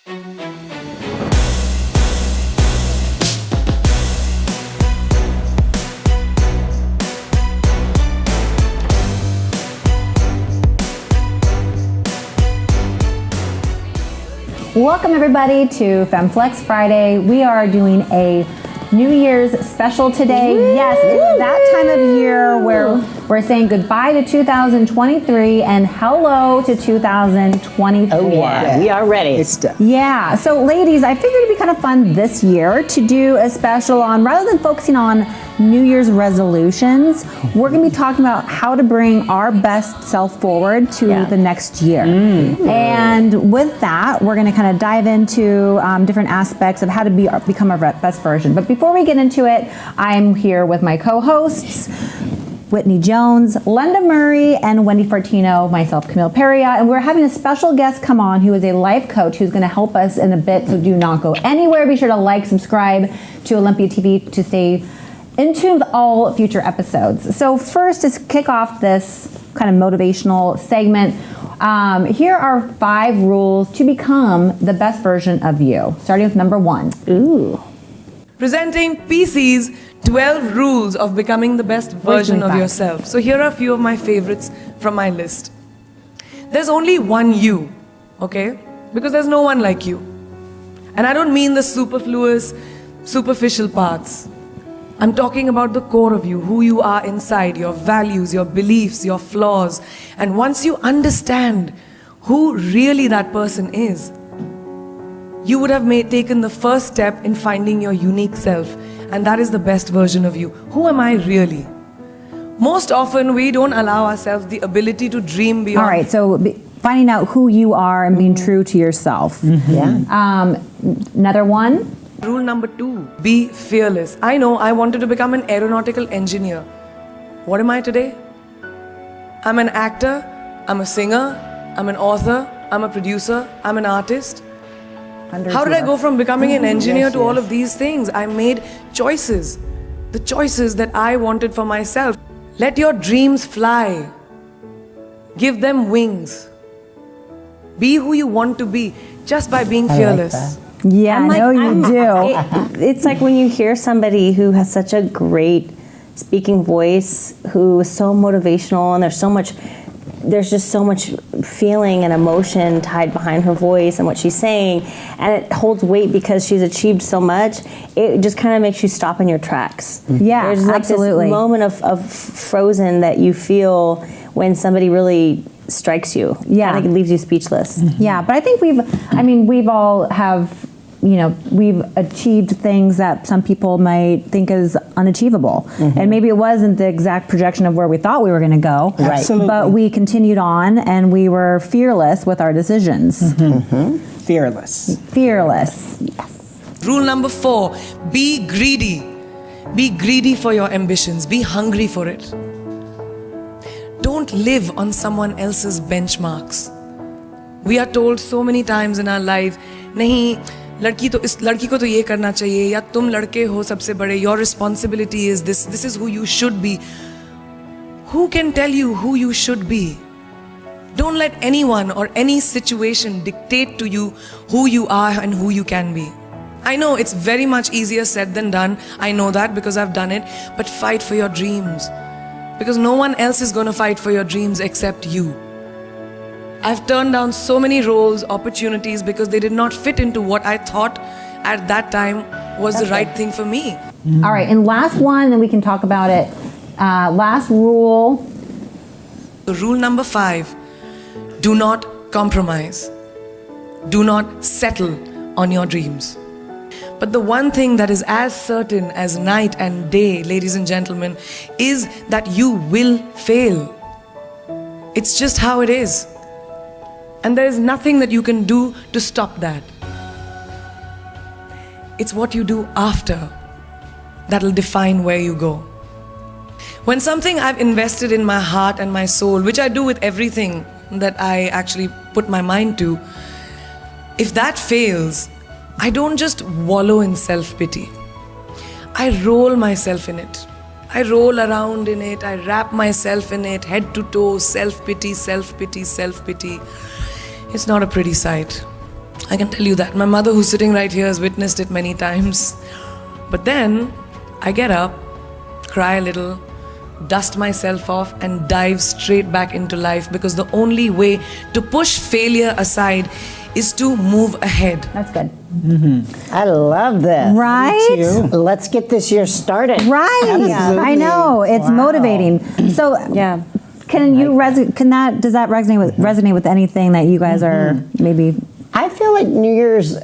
Welcome everybody to Femme Flex Friday. We are doing a New Year's special today. Woo! Yes, it's that time of year where we're saying goodbye to 2023 and hello to 2024. Oh yeah, we are ready. It's done. Yeah, so ladies, I figured it'd be kind of fun this year to do a special on, rather than focusing on New Year's resolutions, we're going to be talking about how to bring our best self forward to the next year. And with that, we're going to kind of dive into different aspects of how to become our best version. But before we get into it, I'm here with my co-hosts, Whitney Jones, Linda Murray, and Wendy Fortino, myself, Camille Peria, and we're having a special guest come on who is a life coach who's going to help us in a bit, so do not go anywhere. Be sure to like, subscribe to Olympia TV to stay in tune with all future episodes. So first, to kick off this kind of motivational segment, here are 5 rules to become the best version of you, starting with number 1. Ooh. Presenting PC's 12 rules of becoming the best version of yourself. So here are a few of my favorites from my list. There's only one you, okay? Because there's no one like you. And I don't mean the superfluous, superficial parts. I'm talking about the core of you, who you are inside, your values, your beliefs, your flaws. And once you understand who really that person is, you would have taken the first step in finding your unique self. And that is the best version of you. Who am I really? Most often, we don't allow ourselves the ability to dream beyond. All right, so finding out who you are and being true to yourself. Yeah. Another one. Rule number 2, be fearless. I know I wanted to become an aeronautical engineer. What am I today? I'm an actor, I'm a singer, I'm an author, I'm a producer, I'm an artist. How did I go from becoming an engineer to all of these things? I made choices, the choices that I wanted for myself. Let your dreams fly. Give them wings. Be who you want to be just by being fearless. Like Yeah, I know you do. It's like when you hear somebody who has such a great speaking voice, who is so motivational, and there's just so much feeling and emotion tied behind her voice and what she's saying, and it holds weight because she's achieved so much. It just kind of makes you stop in your tracks. Yeah, there's like absolutely. this moment of frozen that you feel when somebody really strikes you. Yeah, kind of leaves you speechless. Yeah, but I think we've all have, we've achieved things that some people might think is unachievable. And maybe it wasn't the exact projection of where we thought we were going to go. Right. Absolutely. But we continued on and we were fearless with our decisions. Fearless. Fearless. Rule number 4, be greedy. Be greedy for your ambitions. Be hungry for it. Don't live on someone else's benchmarks. We are told so many times in our life, नहीं, लड़की को तो ये करना चाहिए, या तुम लड़के हो सबसे बड़े, your responsibility is this is who you should be. Who can tell you who you should be? Don't let anyone or any situation dictate to you who you are and who you can be. I know it's very much easier said than done. I know that because I've done it. But fight for your dreams. Because no one else is going to fight for your dreams except you. I've turned down so many roles, opportunities, because they did not fit into what I thought at that time was the right thing for me. All right, and last one, and we can talk about it. Last rule. So rule number 5, do not compromise. Do not settle on your dreams. But the one thing that is as certain as night and day, ladies and gentlemen, is that you will fail. It's just how it is. And there is nothing that you can do to stop that. It's what you do after that'll define where you go. When something I've invested in my heart and my soul, which I do with everything that I actually put my mind to, if that fails, I don't just wallow in self-pity. I roll myself in it. I roll around in it. I wrap myself in it, head to toe, self-pity, self-pity, self-pity. It's not a pretty sight. I can tell you that. My mother, who's sitting right here, has witnessed it many times. But then I get up, cry a little, dust myself off, and dive straight back into life, because the only way to push failure aside is to move ahead. That's good. I love this. Right? Let's get this year started. Right. Absolutely. I know. It's Wow. motivating. So Yeah. does that resonate with anything that you guys are maybe? I feel like New Year's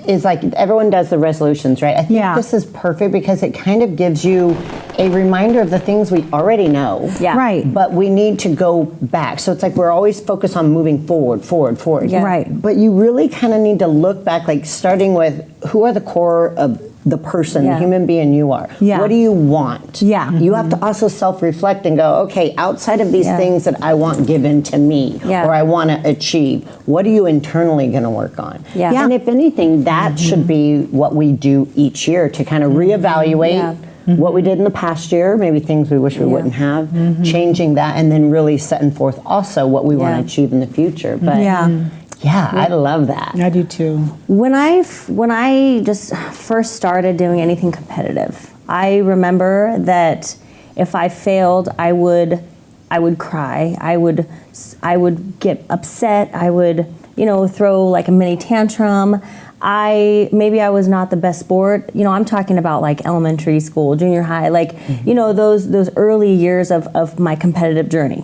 is like everyone does the resolutions, right? I think Yeah. this is perfect because it kind of gives you a reminder of the things we already know. Yeah. Right. But we need to go back. So it's like we're always focused on moving forward. Yeah. Right. But you really kind of need to look back, like starting with who are the core of the person, Yeah. the human being you are. Yeah. What do you want? Yeah. You have to also self-reflect and go, okay, outside of these Yeah. things that I want given to me Yeah. or I want to achieve, what are you internally going to work on? Yeah. Yeah. And if anything, that should be what we do each year to kind of reevaluate Yeah. what we did in the past year, maybe things we wish we Yeah. wouldn't have, changing that, and then really setting forth also what we want Yeah. to achieve in the future. But Yeah. yeah, I love that. I do too. When I just first started doing anything competitive, I remember that if I failed, I would cry. I would get upset. I would, throw like a mini tantrum. Maybe I was not the best sport. I'm talking about like elementary school, junior high, like, those early years of my competitive journey,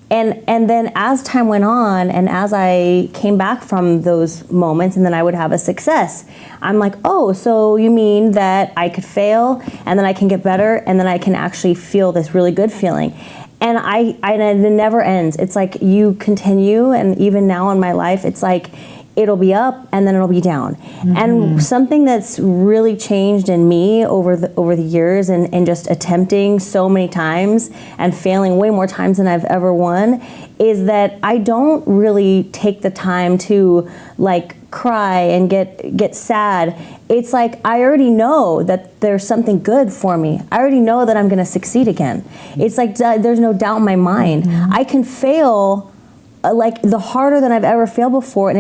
And then as time went on and as I came back from those moments and then I would have a success, I'm like, oh, so you mean that I could fail and then I can get better and then I can actually feel this really good feeling. And it never ends. It's like you continue, and even now in my life, it's like it'll be up and then it'll be down. And something that's really changed in me over the years and just attempting so many times and failing way more times than I've ever won is that I don't really take the time to like cry and get sad. It's like I already know that there's something good for me. I already know that I'm going to succeed again. It's like there's no doubt in my mind. I can fail like the harder than I've ever failed before, and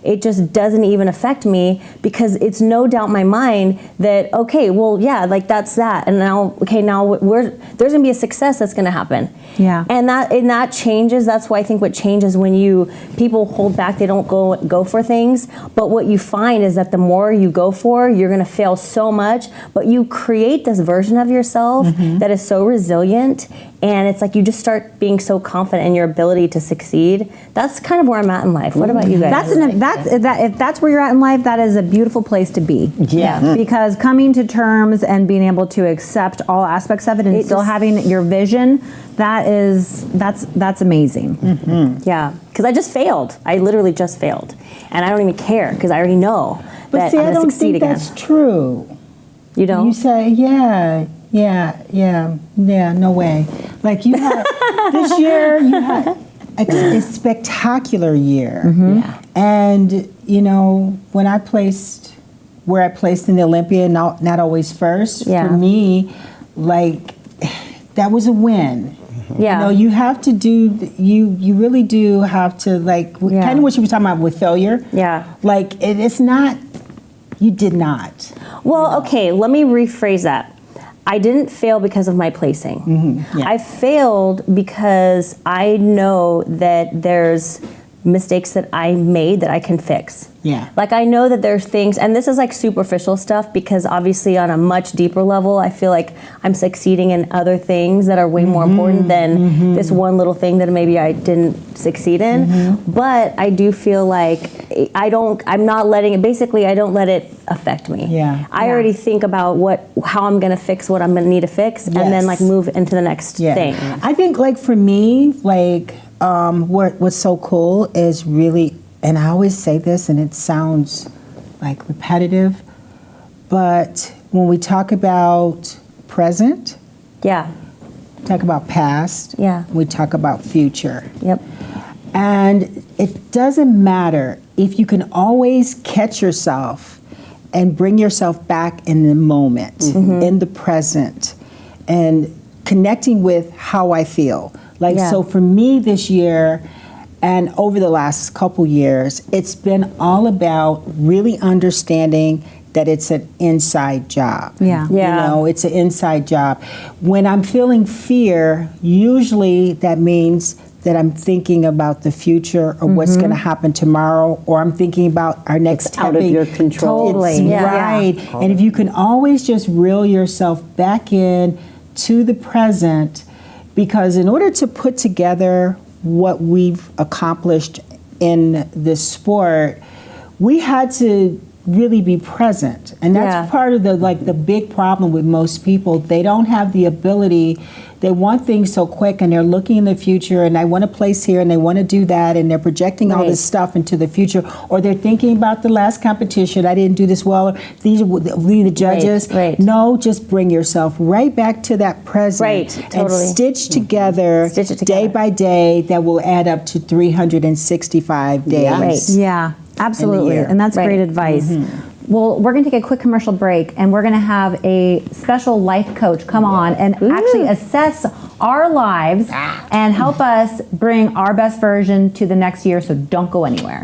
it just doesn't even affect me because it's no doubt in my mind that, okay, well, yeah, like that's that. And now there's gonna be a success that's gonna happen. Yeah. And that changes. That's why I think what changes when people hold back, they don't go for things. But what you find is that the more you go for, you're gonna fail so much, but you create this version of yourself that is so resilient. And it's like you just start being so confident in your ability to succeed. That's kind of where I'm at in life. What about you guys? If that's where you're at in life, that is a beautiful place to be. Yeah. Because coming to terms and being able to accept all aspects of it and still having your vision, that's amazing. Yeah, because I just failed. I literally just failed, and I don't even care because I already know But that see, I'm I gonna don't succeed think again. that's true. You don't? You say, yeah, no way. Like you had, this year, you had a spectacular year. Yeah. And, when I placed where I placed in the Olympia, not always first, Yeah. for me, like, that was a win. Yeah. You have to do, you really do have to, like, Yeah. kind of what you were talking about with failure. Yeah. Like, it's not, you did not. Well, okay, let me rephrase that. I didn't fail because of my placing. yeah. I failed because I know that there's mistakes that I made that I can fix. Yeah. Like I know that there's things, and this is like superficial stuff because obviously on a much deeper level, I feel like I'm succeeding in other things that are way more important than this one little thing that maybe I didn't succeed in. But I do feel like I don't let it affect me. Yeah. I already think about how I'm gonna fix what I'm gonna need to fix and then Yes. like move into the next thing. I think like for me, like what's so cool is really, and I always say this and it sounds like repetitive, but when we talk about present, Yeah. talk about past, Yeah. we talk about future. Yep. And it doesn't matter if you can always catch yourself and bring yourself back in the moment, in the present, and connecting with how I feel. Like, Yeah. so for me this year, And over the last couple years, it's been all about really understanding that it's an inside job. Yeah. Yeah. You know, it's an inside job. When I'm feeling fear, usually that means that I'm thinking about the future or what's going to happen tomorrow, or I'm thinking about our next It's out of your control. Totally. It's Yeah. right. And if you can always just reel yourself back in to the present, because in order to put together what we've accomplished in this sport, we had to really be present. And that's Yeah. part of the big problem with most people. They don't have the ability. They want things so quick, and they're looking in the future, and I want to place here, and they want to do that, and they're projecting all Right. this stuff into the future, or they're thinking about the last competition. I didn't do this well. Or these are the judges. right. No, just bring yourself right back to that present, Right, totally. and stitch together, Stitch it day together. by day. That will add up to 365 days. Yeah. Right. Yeah, absolutely. year. And that's Right. great advice. Well, we're going to take a quick commercial break, and we're going to have a special life coach come on and actually assess our lives and help us bring our best version to the next year. So don't go anywhere.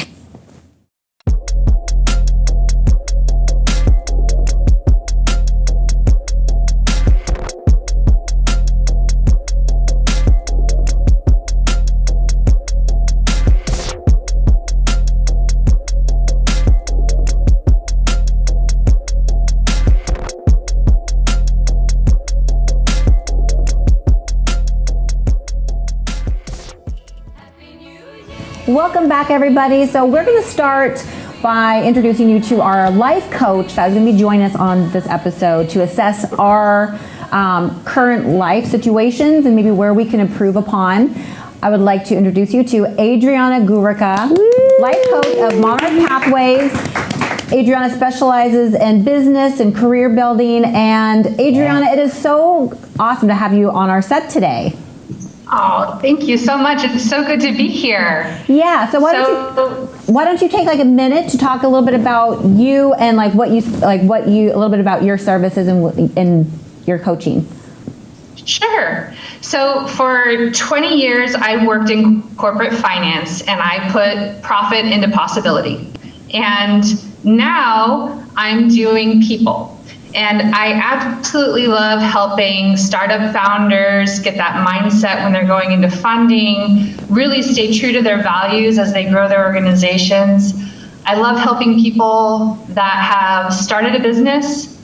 Welcome back, everybody. So we're going to start by introducing you to our life coach that is going to be joining us on this episode to assess our current life situations and maybe where we can improve upon. I would like to introduce you to Adriana Gurica, life coach of Monarch Pathways. Adriana specializes in business and career building. And Adriana, it is so awesome to have you on our set today. Oh, thank you so much. It's so good to be here. Yeah, so why don't you take like a minute to talk a little bit about you and a little bit about your services and your coaching. Sure. So for 20 years, I worked in corporate finance and I put profit into possibility. And now I'm doing people. And I absolutely love helping startup founders get that mindset when they're going into funding, really stay true to their values as they grow their organizations. I love helping people that have started a business,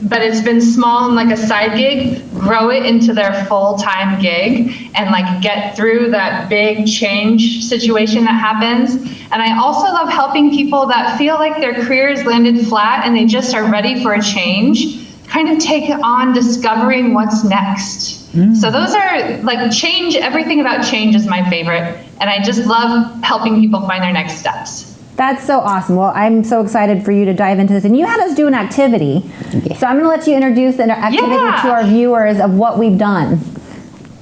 but it's been small and like a side gig, grow it into their full-time gig and like get through that big change situation that happens. And I also love helping people that feel like their careers landed flat and they just are ready for a change, kind of take on discovering what's next. So those are like change, everything about change is my favorite. And I just love helping people find their next steps. That's so awesome. Well, I'm so excited for you to dive into this. And you had us do an activity. So I'm going to let you introduce the activity to our viewers of what we've done.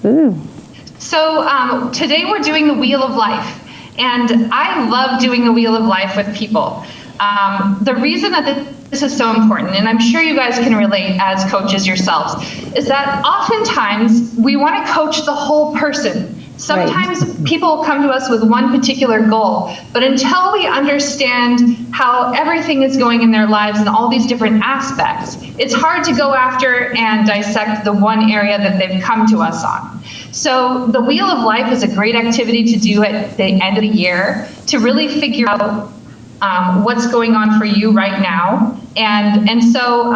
Ooh. So today we're doing the Wheel of Life. And I love doing the Wheel of Life with people. The reason that this is so important, and I'm sure you guys can relate as coaches yourselves, is that oftentimes we want to coach the whole person. Sometimes people come to us with one particular goal, but until we understand how everything is going in their lives and all these different aspects, it's hard to go after and dissect the one area that they've come to us on. So the Wheel of Life is a great activity to do at the end of the year to really figure out what's going on for you right now. And so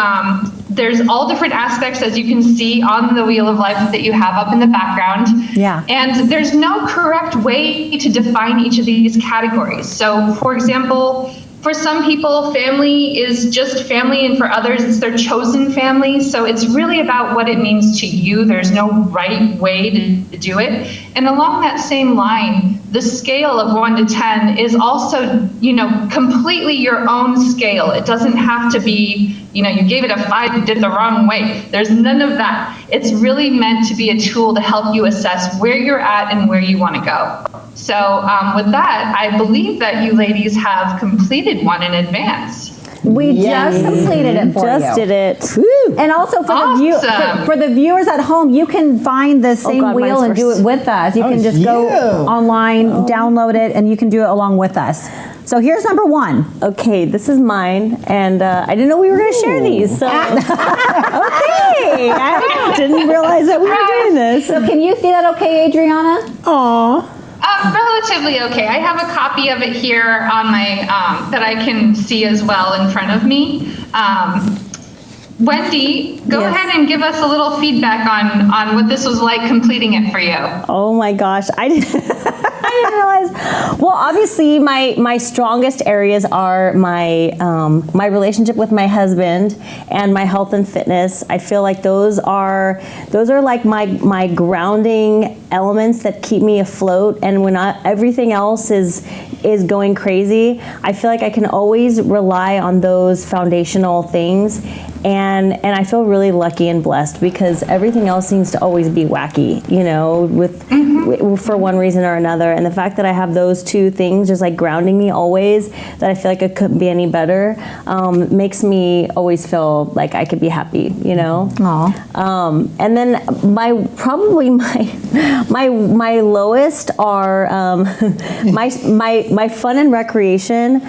there's all different aspects, as you can see on the Wheel of Life that you have up in the background. Yeah. And there's no correct way to define each of these categories. So for example, for some people, family is just family, and for others, it's their chosen family. So it's really about what it means to you. There's no right way to do it. And along that same line, the scale of 1 to 10 is also, completely your own scale. It doesn't have to be, you gave it a 5 and did it the wrong way. There's none of that. It's really meant to be a tool to help you assess where you're at and where you want to go. So with that, I believe that you ladies have completed one in advance. We Yes. just completed it for Just you. did it. And also for Awesome. for the viewers at home, you can find the same God, wheel mine's and do first. it with us. You can just go online, download it, and you can do it along with us. So here's number 1. Okay, this is mine, and I didn't know we were going to share these. So, okay, I didn't realize that we were doing this. So can you see that okay, Adriana? Aw. Relatively okay. I have a copy of it here on my that I can see as well in front of me. Wendy, go Yes. ahead and give us a little feedback on what this was like completing it for you. Oh my gosh, I didn't, I didn't realize. Well, obviously, my strongest areas are my my relationship with my husband and my health and fitness. I feel like those are like my grounding elements that keep me afloat. And when everything else is going crazy, I feel like I can always rely on those foundational things. And I feel really lucky and blessed because everything else seems to always be wacky, you know, with for one reason or another. And the fact that I have those two things just like grounding me always, that I feel like it couldn't be any better, makes me always feel like I could be happy, you know. And then my lowest are my fun and recreation.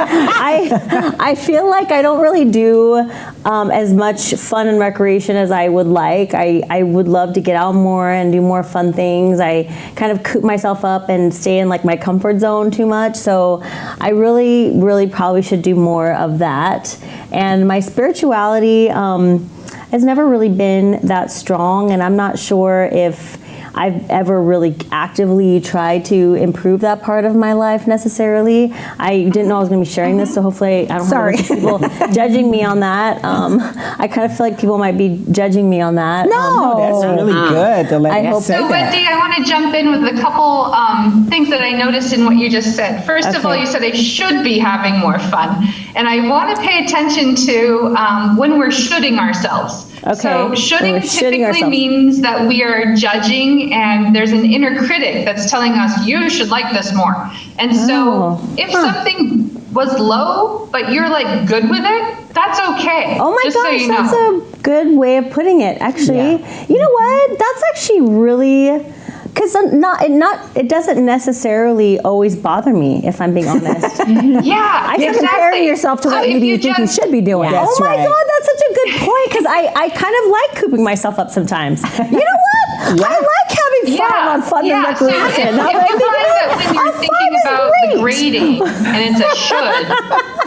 I feel like I don't really do as much fun and recreation as I would like. I would love to get out more and do more fun things. I kind of coop myself up and stay in like my comfort zone too much. So I really, really probably should do more of that. And my spirituality has never really been that strong, and I'm not sure if I've ever really actively tried to improve that part of my life necessarily. I didn't know I was going to be sharing this, so hopefully I don't have a bunch of people judging me on that. I kind of feel like people might be judging me on that. No, that's really good to let I you hope say So that. Wendy, I want to jump in with a couple things that I noticed in what you just said. First of all, you said I should be having more fun. And I want to pay attention to when we're shoulding ourselves. Okay. So shoulding When we're shoulding typically ourselves. means that we are judging and there's an inner critic that's telling us you should like this more. And so if something was low, but you're like good with it, that's okay. Oh my Just so gosh, you that's know. a good way of putting it. Actually, you know what? That's actually really, because it doesn't necessarily always bother me, if I'm being honest. Yeah, You're comparing yourself to what maybe you think you should be doing. Yeah. Oh my right. God, that's such a good point, because I kind of like cooping myself up sometimes. You know what? I like having fun on fun and So recreation. if you find that when you're thinking about the grading and it's a should,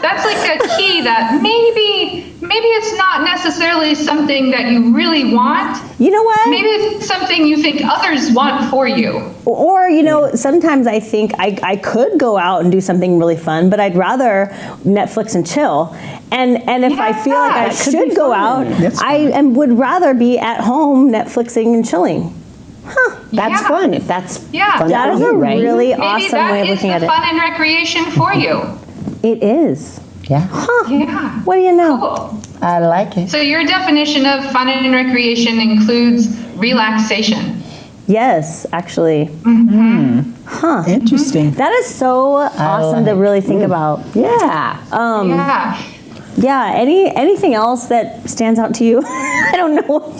that's like a key that maybe it's not necessarily something that you really want. You know what? Maybe it's something you think others want for you. Or, you know, sometimes I think I could go out and do something really fun, but I'd rather Netflix and chill. And if I feel like I that could should be go fun. out, That's would rather be at home Netflixing and chilling. That's Yeah. fun. If that's Yeah. fun That for is you, a right? really Maybe awesome that way of is looking the at it. fun and recreation for you. It is. Yeah, Yeah. What do you know? Cool. I like it. So your definition of fun and recreation includes relaxation. Yes, actually. Interesting. That is so awesome to really think about. Yeah. Yeah. Yeah, anything else that stands out to you? I don't know.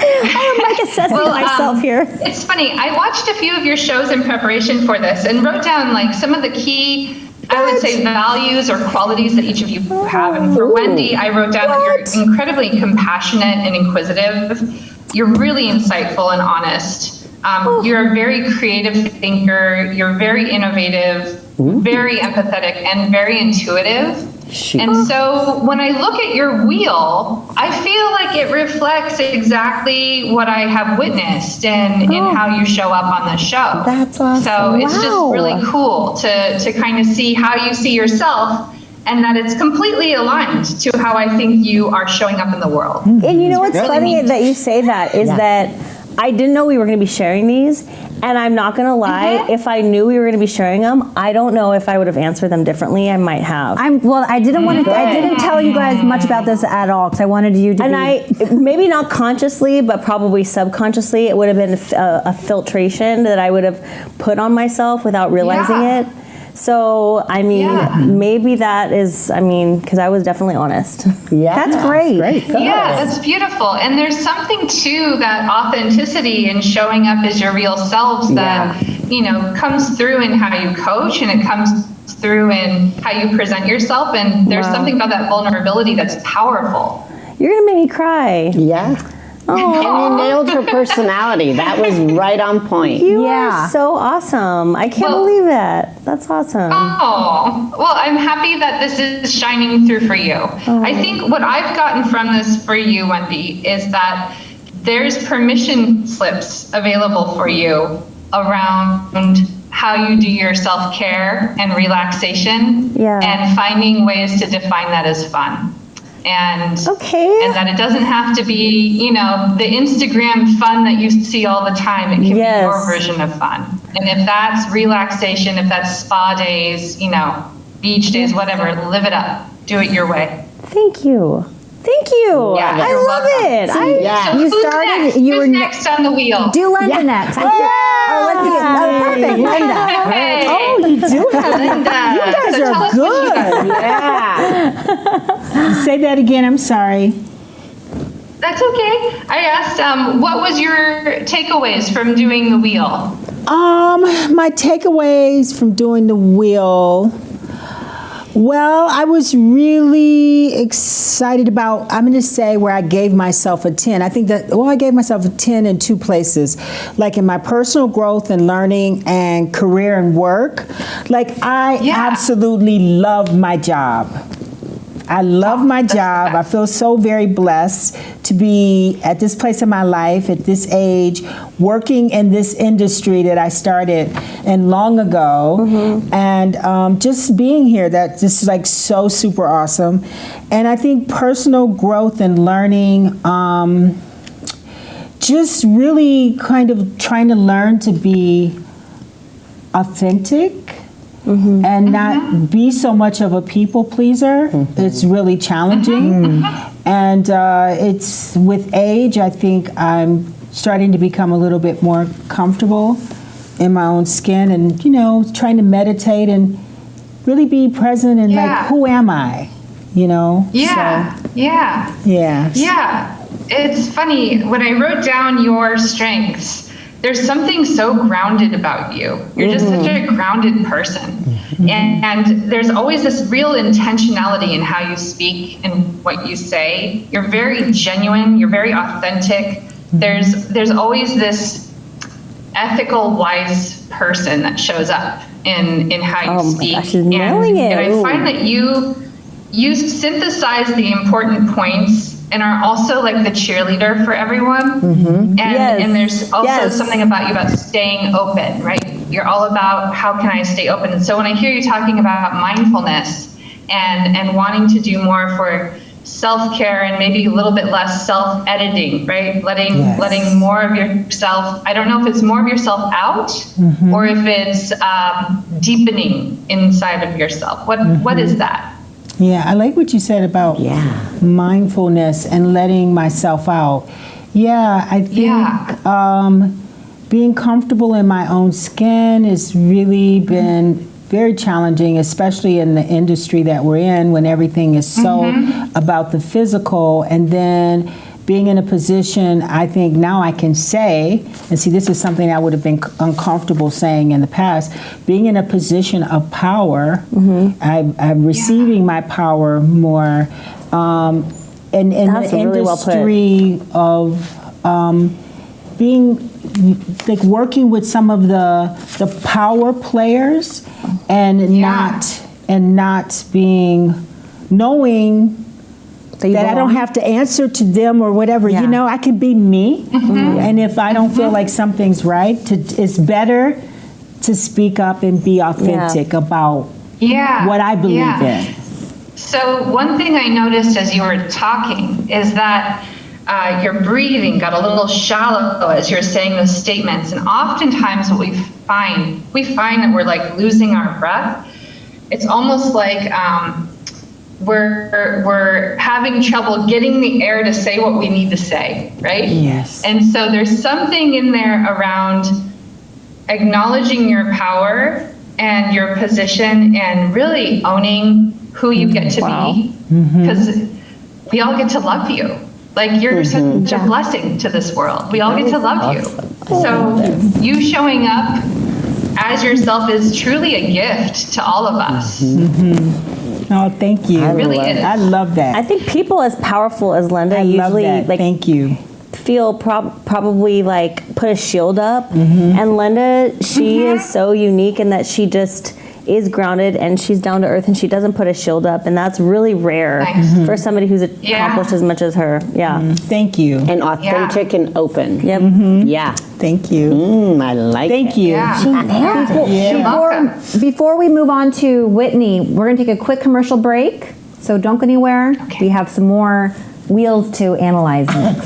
I'm like assessing myself here. It's funny. I watched a few of your shows in preparation for this and wrote down like some of the key, I would say, values or qualities that each of you have. And for Wendy, I wrote down that you're incredibly compassionate and inquisitive. You're really insightful and honest. You're a very creative thinker. You're very innovative, very empathetic, and very intuitive. And so when I look at your wheel, I feel like it reflects exactly what I have witnessed in how you show up on the show. That's awesome. So it's just Wow. really cool to kind of see how you see yourself and that it's completely aligned to how I think you are showing up in the world. And you know what's really funny neat. that you say that is that I didn't know we were going to be sharing these, and I'm not going to lie. If I knew we were going to be sharing them, I don't know if I would have answered them differently. I might have. I didn't tell you guys much about this at all because I wanted you to. And be, maybe not consciously, but probably subconsciously, it would have been a filtration that I would have put on myself without realizing Yeah. it. So, I mean, maybe that is, I mean, because I was definitely honest. Yeah. That's great. Good. Yeah, that's beautiful. And there's something to that authenticity and showing up as your real selves that, you know, comes through in how you coach, and it comes through in how you present yourself. And there's something about that vulnerability that's powerful. You're going to make me cry. Yeah. And you nailed her personality. That was right on point. You are so awesome. I can't believe that. That's awesome. Oh, well, I'm happy that this is shining through for you. I think what I've gotten from this for you, Wendy, is that there's permission slips available for you around how you do your self-care and relaxation, and finding ways to define that as fun. And that it doesn't have to be, you know, the Instagram fun that you see all the time. It can be your version of fun. And if that's relaxation, if that's spa days, you know, beach days, whatever, live it up. Do it your way. Thank you. Thank you. Yeah, I love it. So you who's started. Next? You were who's next on the wheel? Do Linda next. Let's perfect, Linda. Hey. Oh, you do have Linda. You guys So tell are us what you good. got. Say that again. I'm sorry. That's okay. I asked, what was your takeaways from doing the wheel? My takeaways from doing the wheel. Well, I was really excited about, I'm going to say where I gave myself a 10. I think that, I gave myself a 10 in two places. Like in my personal growth and learning and career and work. Like I absolutely love my job. I love my job. I feel so very blessed to be at this place in my life, at this age, working in this industry that I started in long ago, and just being here. That just is like so super awesome. And I think personal growth and learning, just really kind of trying to learn to be authentic. And not be so much of a people pleaser. It's really challenging. And it's with age, I think I'm starting to become a little bit more comfortable in my own skin, and, you know, trying to meditate and really be present and like, who am I? You know? Yeah. It's funny, when I wrote down your strengths, there's something so grounded about you. You're just such a grounded person. And there's always this real intentionality in how you speak and what you say. You're very genuine, you're very authentic. There's always this ethical, wise person that shows up in how you speak. Gosh, she's nailing it. And I find that you synthesize the important points and are also like the cheerleader for everyone. And there's also something about you about staying open, right? You're all about how can I stay open. And so when I hear you talking about mindfulness and wanting to do more for self-care and maybe a little bit less self-editing, right? Letting more of yourself, I don't know if it's more of yourself out or if it's deepening inside of yourself. What is that? Yeah, I like what you said about mindfulness and letting myself out. Yeah, I think being comfortable in my own skin has really been very challenging, especially in the industry that we're in when everything is so about the physical. And then being in a position, I think now I can say, and see, this is something I would have been uncomfortable saying in the past, being in a position of power, I'm receiving my power more, in the industry of being, like working with some of the power players and not being, knowing that I don't have to answer to them or whatever. You know, I can be me. And if I don't feel like something's right, it's better to speak up and be authentic about what I believe in. So one thing I noticed as you were talking is that your breathing got a little shallow as you're saying those statements. And oftentimes what we find that we're like losing our breath. It's almost like we're having trouble getting the air to say what we need to say, right? Yes. And so there's something in there around acknowledging your power and your position and really owning who you get to be. Because we all get to love you. Like, you're such a blessing to this world. We all get to love you. So you showing up as yourself is truly a gift to all of us. Oh, thank you. It really is. I love that. I think people as powerful as Linda I love usually that. like Thank you. feel probably like put a shield up. And Linda, she is so unique in that she just is grounded and she's down to earth and she doesn't put a shield up, and that's really rare Thanks. for somebody who's accomplished as much as her. Yeah. Thank you. And authentic and open. Yep. Yeah. Thank you. I like it. Thank you. Yeah. You're welcome. Before we move on to Whitney, we're going to take a quick commercial break. So don't go anywhere. Okay. We have some more wheels to analyze next.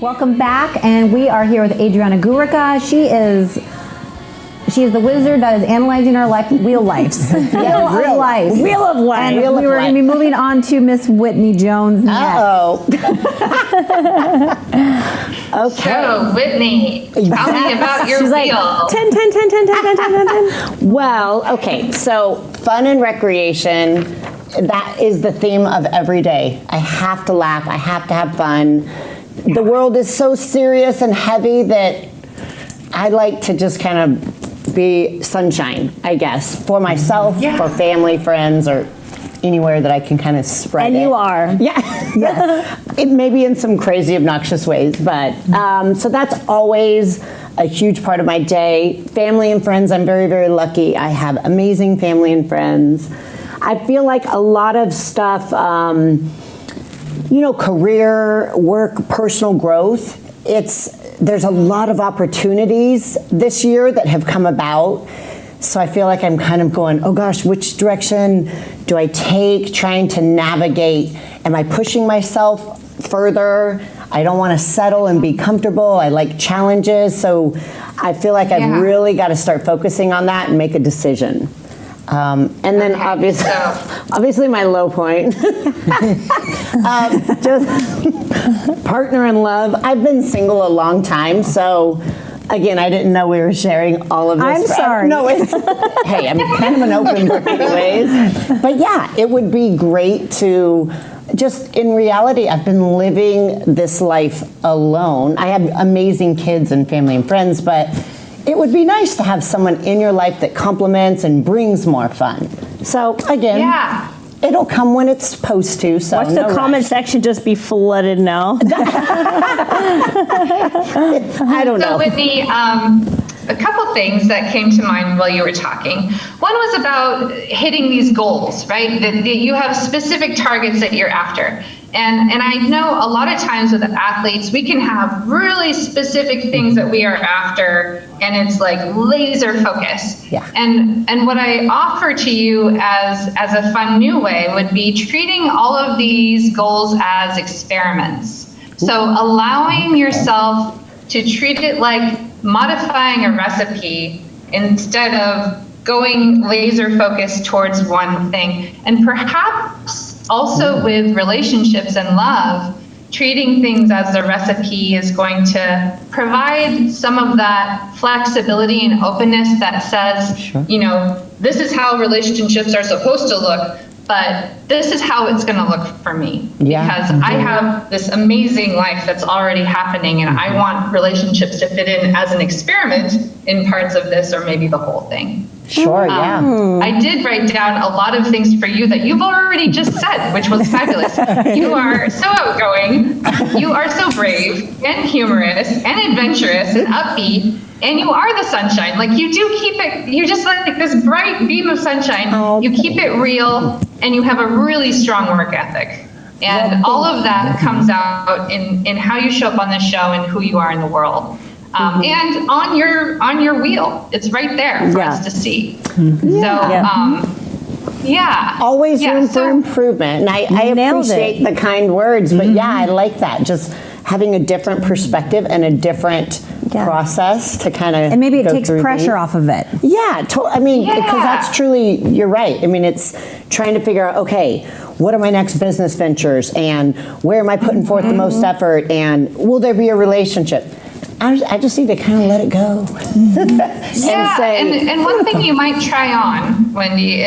Welcome back, and we are here with Adriana Gurica. She is the wizard that is analyzing our life, real lives. Wheel of life. Wheel of life. And Wheel of we were going to be life. moving on to Miss Whitney Jones next. Uh-oh. Okay. So, Whitney, tell me about your She's like, wheel. 10, 10, 10, 10, 10, 10, 10, 10, 10. Well, okay, so fun and recreation, that is the theme of every day. I have to laugh, I have to have fun. The world is so serious and heavy that I like to just kind of be sunshine, I guess, for myself, for family, friends, or anywhere that I can kind of spread And it. you are. Yeah. Yes. It may be in some crazy, obnoxious ways, but so that's always a huge part of my day. Family and friends, I'm very, very lucky. I have amazing family and friends. I feel like a lot of stuff, career, work, personal growth, there's a lot of opportunities this year that have come about. So I feel like I'm kind of going, oh gosh, which direction do I take? Trying to navigate. Am I pushing myself further? I don't want to settle and be comfortable. I like challenges. So I feel like I've really got to start focusing on that and make a decision. And then obviously my low point, just partner in love. I've been single a long time, so again, I didn't know we were sharing all of this. I'm sorry. No, hey, I'm kind of an open book anyways. But yeah, it would be great to just, in reality, I've been living this life alone. I have amazing kids and family and friends, but it would be nice to have someone in your life that complements and brings more fun. So again, it'll come when it's supposed to. So Watch no the comment rush. section just be flooded now. I don't know. So, Whitney, a couple things that came to mind while you were talking. One was about hitting these goals, right? That you have specific targets that you're after. And I know a lot of times with athletes, we can have really specific things that we are after, and it's like laser focus. Yeah. And what I offer to you as a fun new way would be treating all of these goals as experiments. So allowing yourself to treat it like modifying a recipe instead of going laser focused towards one thing. And perhaps also with relationships and love, treating things as a recipe is going to provide some of that flexibility and openness that says, this is how relationships are supposed to look, but this is how it's going to look for me. Yeah. Because I have this amazing life that's already happening, and I want relationships to fit in as an experiment in parts of this or maybe the whole thing. Sure, yeah. I did write down a lot of things for you that you've already just said, which was fabulous. You are so outgoing, you are so brave and humorous and adventurous and upbeat, and you are the sunshine. Like, you do keep it, you're just like this bright beam of sunshine. You keep it real, and you have a really strong work ethic. And all of that comes out in how you show up on the show and who you are in the world. and on your wheel. It's right there for us to see. Always room for improvement. And I Nailed appreciate the kind words, but I like that. Just having a different perspective and a different process to kind of And maybe it takes pressure off of it. Yeah, I mean, because that's truly, you're right. I mean, it's trying to figure out, okay, what are my next business ventures and where am I putting forth the most effort and will there be a relationship? I just need to kind of let it go. And one thing you might try on, Wendy,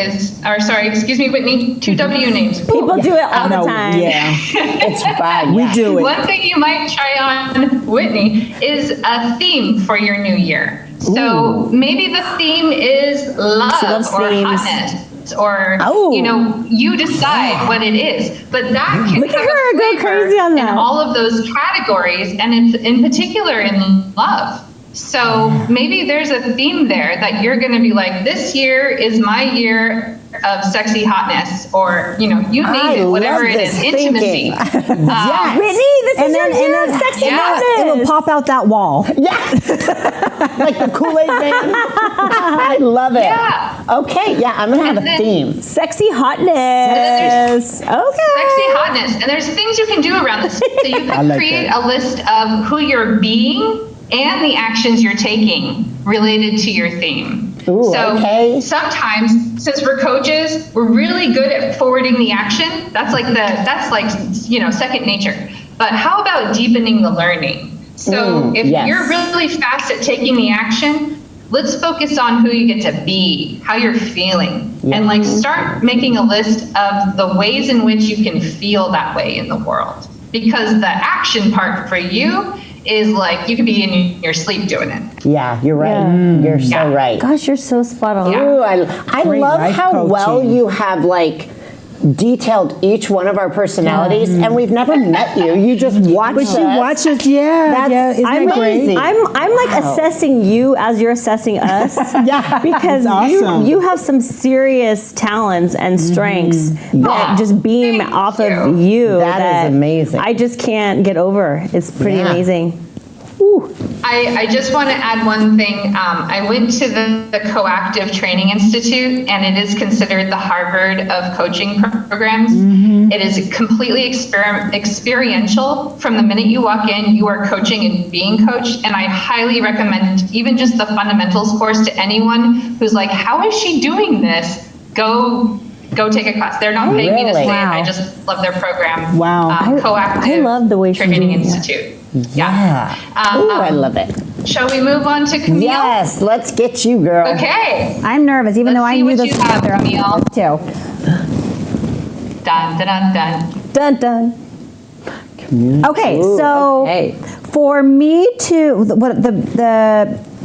Whitney, 2 W names. People do it all the time. Yeah, it's fine. we do it. One thing you might try on, Whitney, is a theme for your new year. So maybe the theme is love or hotness. Or you decide what it is, but that can Look at have her a go flavor crazy on that. in all of those categories, and in particular in love. So maybe there's a theme there that you're going to be like, this year is my year of sexy hotness, or you name it, whatever it is, intimacy. Whitney, this is your year of sexy hotness. It will pop out that wall. Like the Kool-Aid man. I love it. Yeah. Okay, I'm going to have a theme. Sexy hotness. Okay. Sexy hotness. And there's things you can do around this. So you can create a list of who you're being and the actions you're taking related to your theme. Ooh, so sometimes, since we're coaches, we're really good at forwarding the action. That's like second nature. But how about deepening the learning? So if you're really fast at taking the action, let's focus on who you get to be, how you're feeling, and start making a list of the ways in which you can feel that way in the world. Because the action part for you is you could be in your sleep doing it. Yeah, you're right. Yeah. You're so right. Gosh, you're so spot on. Ooh, I love how well you have detailed each one of our personalities, and we've never met you. You just watch us. But she watches, isn't that great? I'm assessing you as you're assessing us. Because awesome. you have some serious talents and strengths that just beam off of you. That is amazing. I just can't get over. It's pretty amazing. Ooh. I just want to add one thing. I went to the Coactive Training Institute, and it is considered the Harvard of coaching programs. It is completely experiential. From the minute you walk in, you are coaching and being coached. And I highly recommend even just the fundamentals course to anyone who's like, how is she doing this? Go take a class. They're not paying me to say it. I just love their program. Wow. Coactive I love the way she's Training doing Institute. I love it. Shall we move on to Camille? Yes, let's get you, girl. Okay. I'm nervous, even though I knew this was out there. I'm Camille. nervous too. Dun, dun, dun, Dun dun. Okay, so for me to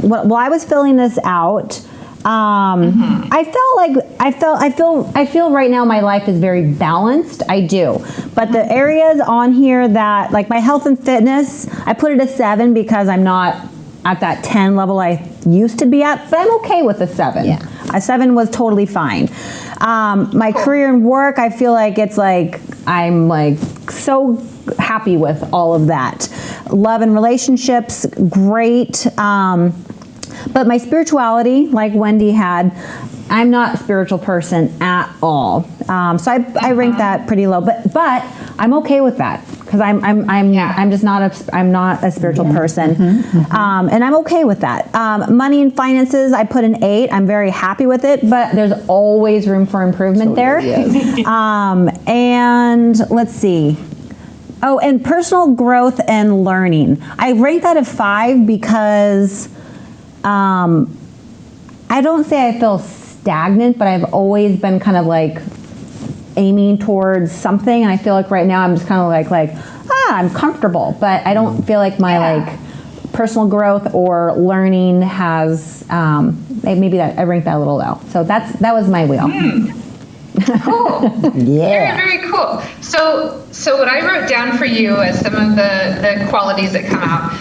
while I was filling this out, I feel right now my life is very balanced. I do, but the areas on here that my health and fitness, I put it a 7 because I'm not at that 10 level I used to be at, but I'm okay with a 7. Yeah. A 7 was totally fine. My career and work, I feel like it's I'm so happy with all of that. Love and relationships, great. But my spirituality, like Wendy had, I'm not a spiritual person at all. So I rank that pretty low. But I'm okay with that because I'm just not a spiritual person, and I'm okay with that. Money and finances, I put an 8. I'm very happy with it, but there's always room for improvement there. And let's see. Oh, and personal growth and learning. I rank that a 5 because. I don't say I feel stagnant, but I've always been kind of aiming towards something, and I feel like right now I'm just kind of I'm comfortable, but I don't feel like my personal growth or learning has maybe that I rank that a little low. So that was my wheel. Cool. Yeah. Very, very cool. So what I wrote down for you as some of the qualities that come out,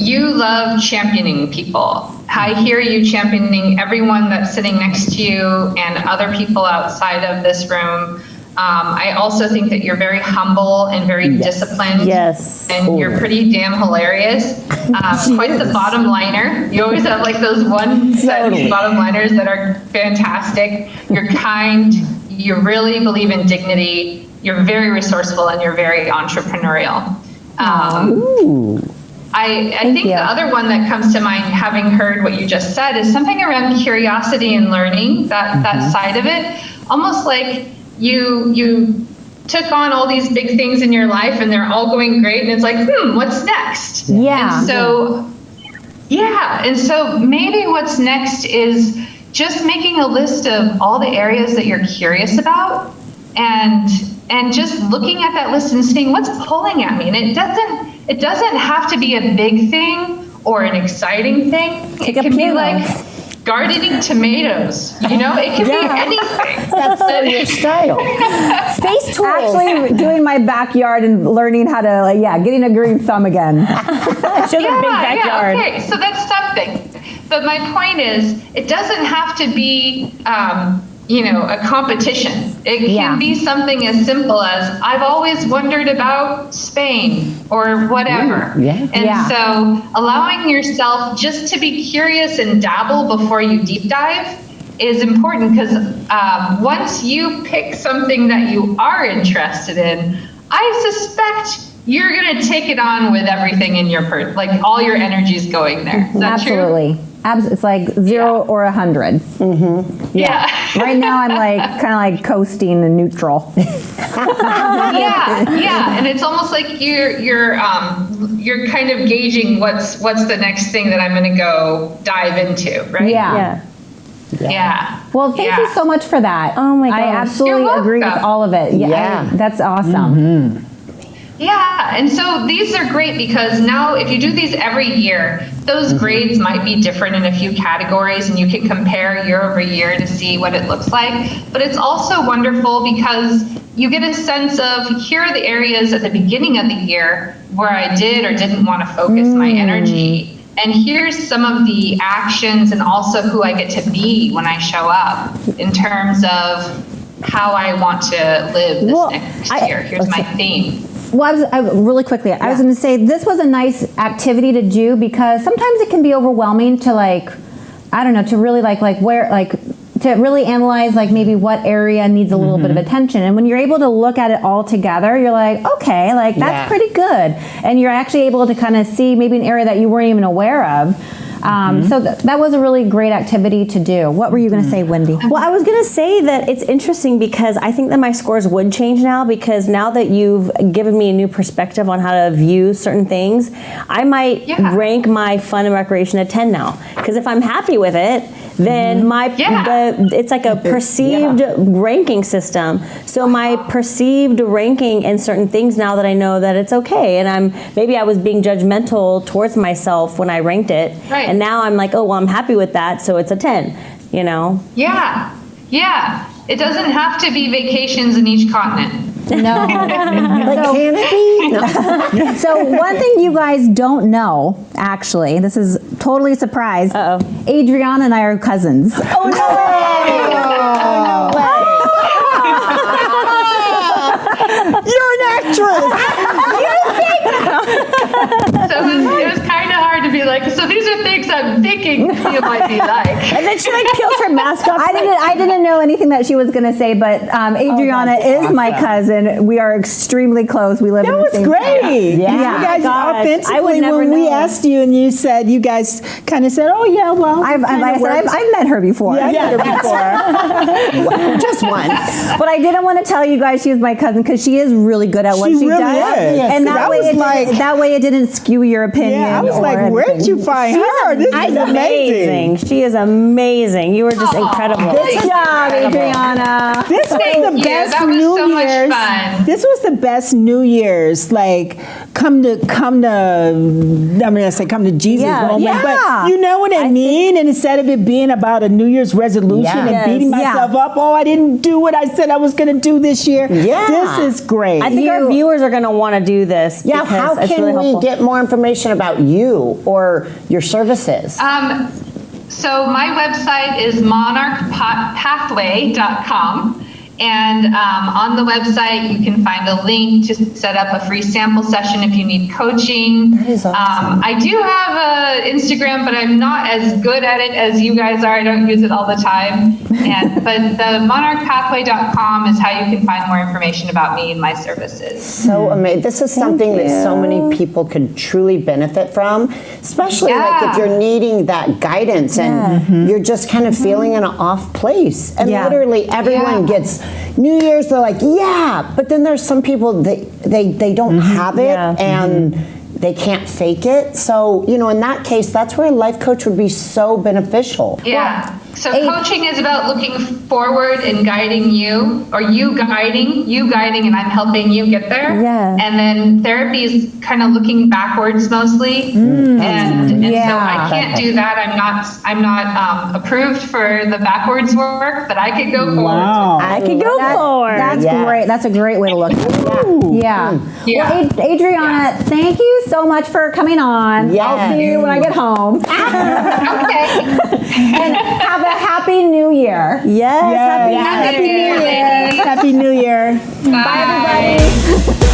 you love championing people. I hear you championing everyone that's sitting next to you and other people outside of this room. I also think that you're very humble and very disciplined. Yes. And you're pretty damn hilarious. Quite the bottom liner. You always have like those one sentence bottom liners that are fantastic. You're kind. You really believe in dignity. You're very resourceful and you're very entrepreneurial. I think the other one that comes to mind, having heard what you just said, is something around curiosity and learning, that side of it. Almost like you took on all these big things in your life and they're all going great, and it's like, what's next? Yeah. And so, and so maybe what's next is just making a list of all the areas that you're curious about, and just looking at that list and seeing what's pulling at me. And it doesn't have to be a big thing or an exciting thing. It can be like gardening tomatoes, it can be anything. That's your style. Face tools. Actually, doing my backyard and learning how to, getting a green thumb again. She has a big backyard. Okay, so that's something. But my point is, it doesn't have to be, a competition. It can be something as simple as, I've always wondered about Spain or whatever. So allowing yourself just to be curious and dabble before you deep dive is important, because once you pick something that you are interested in, I suspect you're going to take it on with everything in your like all your energy is going there. Is that Absolutely. true? It's like 0 or 100. Yeah. Right now, I'm kind of like coasting and neutral. And it's almost like you're kind of gauging what's the next thing that I'm going to go dive into, right? Yeah. Well, thank you so much for that. Oh my gosh. I absolutely You're agree with welcome. all of it. That's awesome. Yeah, and so these are great because now if you do these every year, those grades might be different in a few categories, and you can compare year over year to see what it looks like. But it's also wonderful because you get a sense of, here are the areas at the beginning of the year where I did or didn't want to focus my energy. And here's some of the actions and also who I get to be when I show up in terms of how I want to live this next year. Here's my theme. Well, really quickly, I was going to say this was a nice activity to do, because sometimes it can be overwhelming to to really to really analyze maybe what area needs a little bit of attention. And when you're able to look at it all together, you're like, okay, that's pretty good. And you're actually able to kind of see maybe an area that you weren't even aware of. So that was a really great activity to do. What were you going to say, Wendy? Well, I was going to say that it's interesting because I think that my scores would change now, because now that you've given me a new perspective on how to view certain things, I might rank my fun and recreation a 10 now. Because if I'm happy with it, then it's like a perceived ranking system. So my perceived ranking in certain things, now that I know that it's okay, and maybe I was being judgmental towards myself when I ranked it, and now I'm like, oh well, I'm happy with that, so it's a 10. Yeah. It doesn't have to be vacations in each continent. No. Can it be? No. So one thing you guys don't know, actually, this is totally a surprise. Adriana and I are cousins. Oh, no way. You're an actress. So it was kind of hard to be like, so these are things I'm thinking you might be like. And then she peels her mask off. I didn't know anything that she was going to say, but Adriana is my cousin. We are extremely close. We live in the same That was great. Yeah. You guys Gosh, offensively, I would never when we know. asked you and you said, you guys kind of said, oh yeah, well. I've met her before. Yeah, I met her before. Just once. But I didn't want to tell you guys she's my cousin, because she is really good at what she really does. is. And Yes, that way it didn't skew your opinion. Yeah, I was or like, where did you find her? This is amazing. She is amazing. You were just incredible. Good job, Adriana. This was the best That was New so much Year's. fun. This was the best New Year's. Come to Jesus moment. Yeah. But you know what I mean? And instead of it being about a New Year's resolution and beating myself up, I didn't do what I said I was going to do this year. Yeah. This is great. I think our viewers are going to want to do this. Yeah, because how it's can really we helpful. get more information about you or your services? So my website is monarchpathway.com, And on the website, you can find a link to set up a free sample session if you need coaching. That is awesome. I do have Instagram, but I'm not as good at it as you guys are. I don't use it all the time. But the monarchpathway.com is how you can find more information about me and my services. So amazing. This is something that so many people could truly benefit from, especially like if you're needing that guidance and you're just kind of feeling in an off place. And literally everyone gets New Year's, they're like, but then there's some people they don't have it and they can't fake it. So, you know, in that case, that's where a life coach would be so beneficial. Yeah. So coaching is about looking forward and guiding you, or you guiding, and I'm helping you get there. Yeah. And then therapy is kind of looking backwards mostly. And so I can't do that. I'm not approved for the backwards work, but I could go forward. Wow. I could go forward. That's great. That's a great way to look at it. Yeah. Well, Adriana, thank you so much for coming on. I'll see you when I get home. Okay. And have a happy new year. Yes. Happy New Year. Happy New Year. Bye, everybody.